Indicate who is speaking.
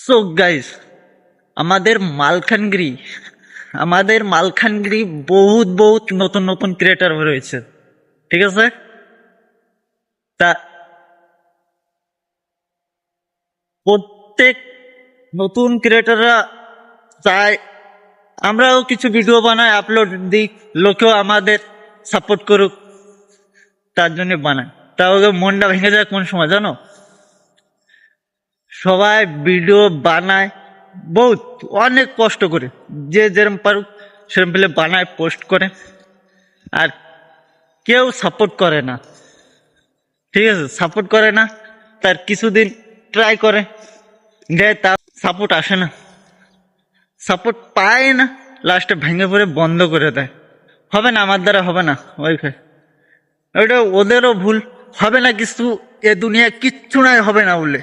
Speaker 1: So guys, আমাদের মালখানগিরি আমাদের মালখানগিরি বহুত বহুত নতুন নতুন ক্রিয়েটার রয়েছে। ঠিক আছে, তা প্রত্যেক নতুন ক্রিয়েটাররা চায় আমরাও কিছু ভিডিও বানাই, আপলোড দিই, লোকেও আমাদের সাপোর্ট করুক, তার জন্য বানাই। তা ওকে মনটা ভেঙে যায় কোন সময় জানো? সবাই ভিডিও বানায় বহুত, অনেক কষ্ট করে, যে যেরম পারুক সেরম পেলে বানায়, পোস্ট করে, আর কেউ সাপোর্ট করে না। ঠিক আছে, সাপোর্ট করে না, তার কিছুদিন ট্রাই করে দেয়, তার সাপোর্ট আসে না, সাপোর্ট পায় না, লাস্টে ভেঙে পড়ে বন্ধ করে দেয়। হবে না, আমার দ্বারা হবে না ওয়াইফাই, ওইটা ওদেরও ভুল। হবে না কিছু, এ দুনিয়া কিচ্ছু নাই হবে না বলে।